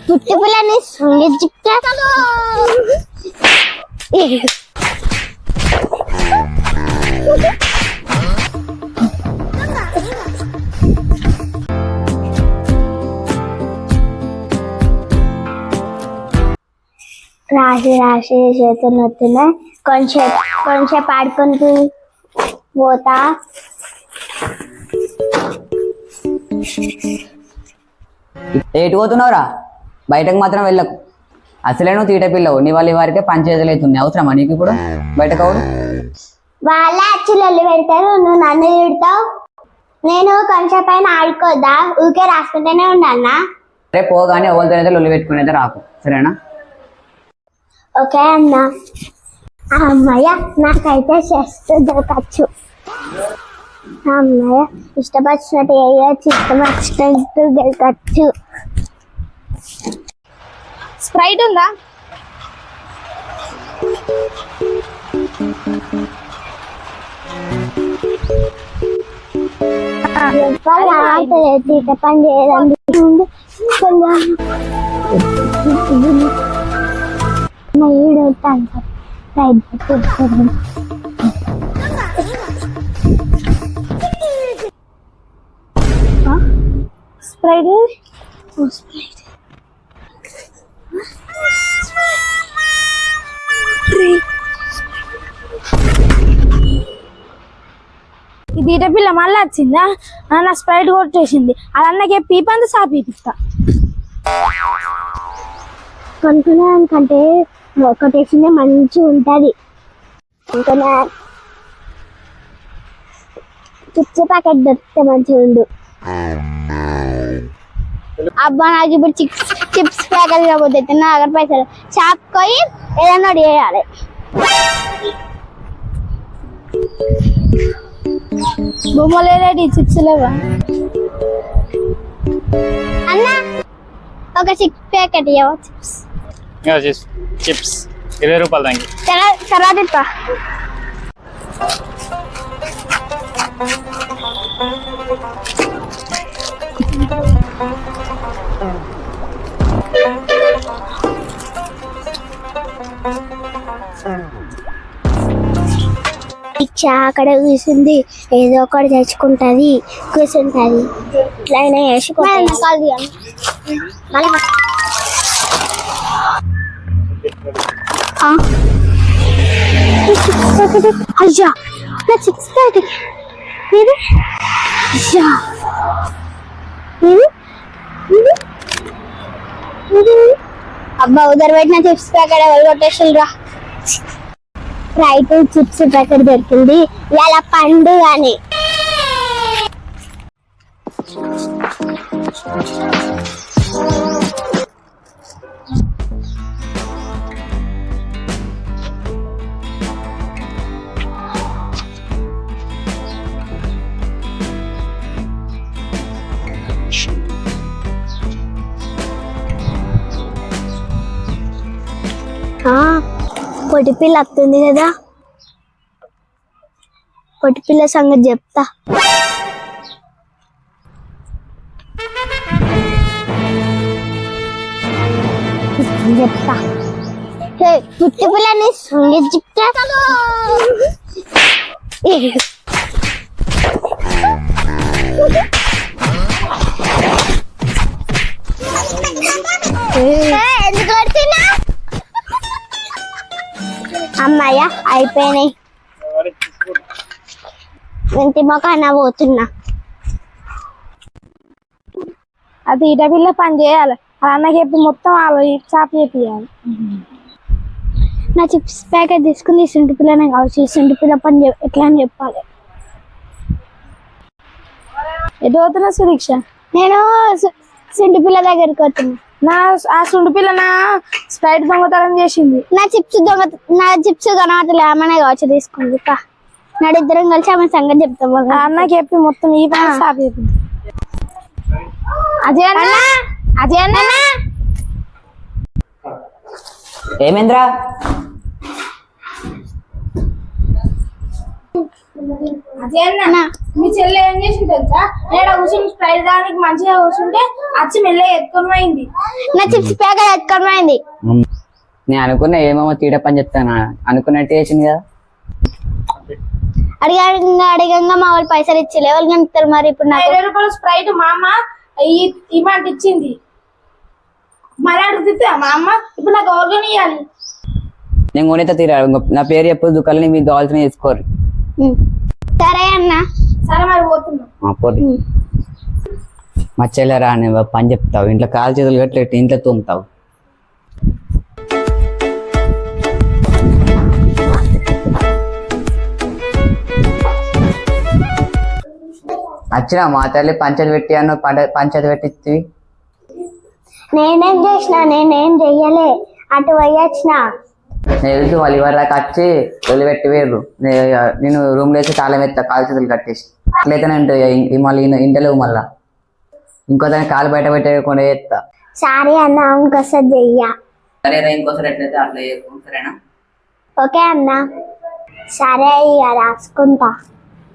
పుట్టి పిల్లని రాసి రాసి చేతులు నొత్తున్నాయి. కొంచెం కొంచెం ఆడుకుంటూ పోతా. ఎటు పోతున్నావురా? బయటకు మాత్రం వెళ్ళకు. అసలే నువ్వు తీట పిల్లవు. నీ వాళ్ళ వారికే పంచాయతీలు అవుతున్నాయి. అవసరమా నీకు ఇప్పుడు బయటకు అవడు? వాళ్ళే అచ్చులు పెడతారు, నువ్వు నన్ను తిడతావు. నేను కొంచెం పైన ఆడుకోద్దా? ఊకే రాసుకుంటూనే ఉండాలనా? రేపు పోగానే ఎవరితో లొల్లి పెట్టుకునేది రాకు, సరేనా? ఓకే అన్న. అమ్మయ్య, నాకైతే చెస్ట్ దొరకచ్చు. అమ్మయ్య, ఇష్టపచ్చినట్టు వేయచ్చు, ఇష్టం వచ్చినట్టు గెలకచ్చు. స్ప్రైట్ ఉందా? తీట పని చేయదండి. స్ప్రైట్ ఈ తీట పిల్ల మళ్ళీ వచ్చిందా? నా స్ప్రైట్ కొట్టేసింది. అది అన్నకే పీపంతా సాపిస్తా. కొనుక్కునేదానికంటే కొట్టేసిందే మంచిగా ఉంటుంది. ఇంకా చిప్స్ ప్యాకెట్ దొరికితే మంచిగా ఉండు. అబ్బా, నాకు ఇప్పుడు చిప్స్ ప్యాకెట్ కాకపోతే నా దగ్గర పైసలు షాప్ పోయి ఏదన్నా చేయాలి. బొమ్మలు ఏలేటి చిప్స్ లేవా అన్న? ఒక చిప్స్ ప్యాకెట్ ఇవ్వ. చిప్స్ చిప్స్ 20 రూపాయలు. దానికి తర్వాత ఇస్తా. ఇచ్చా అక్కడ కూర్చుంది, ఏదో ఒకటి తెచ్చుకుంటది, కూర్చుంటది. ఇట్లయినా వేసుకోవాలి. అయ్యా, నా చిప్స్ ప్యాకెట్ అబ్బా, ఉదర్ పెట్టిన చిప్స్ ప్యాకెట్ ఎవరు కొట్టేసిండ్రా? రైట్, చిప్స్ ప్యాకెట్ దొరికింది. ఇలా పండు అని పొట్టిపిల్ల వస్తుంది కదా, పొట్టిపిల్ల సంగతి చెప్తా. చెప్తా. పుట్టి పిల్లని సంగతి చెప్తా. ఎందుకు పడుతున్నా? అమ్మాయ్యా, అయిపోయినాయి. ఇంటి మొక్కన పోతున్నా. అది ఇట పిల్ల పని చేయాలి. అన్నకి చెప్పి మొత్తం చాప చేపియాలి. నా చిప్స్ ప్యాకెట్ తీసుకుని సింటి పిల్లనే కావచ్చు. సింటి పిల్ల పని ఎట్లా అని చెప్పాలి. ఎటు పోతున్నా సుదీక్ష? నేను సింటి పిల్ల దగ్గరికి వస్తున్నా. ఆ సుండు పిల్ల నా స్ప్రైట్ దొంగతనం చేసింది. నా చిప్స్ కనవతలే, ఆమెనే కావచ్చు తీసుకుంది. నాడిద్దరం కలిసి ఆమె సంగతి చెప్తాం. అన్నకి చెప్పి మొత్తం ఈ పని చాప చెప్పింది. అజయ్ అన్న, అజయ్ అన్న, ఏమేంద్రా? అన్న మీ చెల్లె ఏం చేసింది తెలుసా? నేను కూర్చుని స్ప్రైట్ దానికి మంచిగా కూర్చుంటే వచ్చి మెల్లగా ఎత్తుకొని పోయింది. నా చిప్స్ ప్యాకెట్ ఎత్తుకొని పోయింది. నేను అనుకున్నా ఏమేమో తీట పని చెప్తాను అనుకున్నట్టు చేసింది కదా. అడిగంగా మా వాళ్ళు పైసలు ఇచ్చి ఎవరికి ఇస్తారు మరి? ఇప్పుడు నాకు 20 రూపాయల స్ప్రైట్ మా అమ్మ ఇమంట ఇచ్చింది. మళ్ళీ అడుగుతుంది మా అమ్మ, ఇప్పుడు నాకు ఎవరికైనా ఇవ్వాలి. నేను కొనిత తీరా నా పేరు చెప్పు దుకాణాలు మీకు కావాల్సిన తీసుకోరు. సరే అన్న. సరే మరి పోతున్నా. పోటీ మా చెల్లెరా అని పని చెప్తావు, ఇంట్లో కాలు చేతులు కట్టలేట్టు ఇంట్లో తోముతావు. వచ్చినా మా తల్లి పంచాయతీ పెట్టి అన్న పంచాయతీ పెట్టింది. నేనేం చెయ్యలే, అటు పోయొచ్చిన. నేను తెలుసు వాళ్ళు ఇవాళ దాకా వచ్చి వదిలిపెట్టి వేరు. నేను రూమ్ లో వేసి తాళం ఎత్తా కాలు చేతులు కట్టేసి. అట్లయితే మళ్ళీ ఇంటలేవు మళ్ళా ఇంకో దాన్ని కాలు బయట పెట్టకుండా చేస్తా. సారీ అన్న, ఇంకోసారి చెయ్య. సరేరా ఇంకోసారి ఎట్లయితే అట్లా చేయకు సరేనా? ఓకే అన్న. సరే ఇక రాసుకుంటా.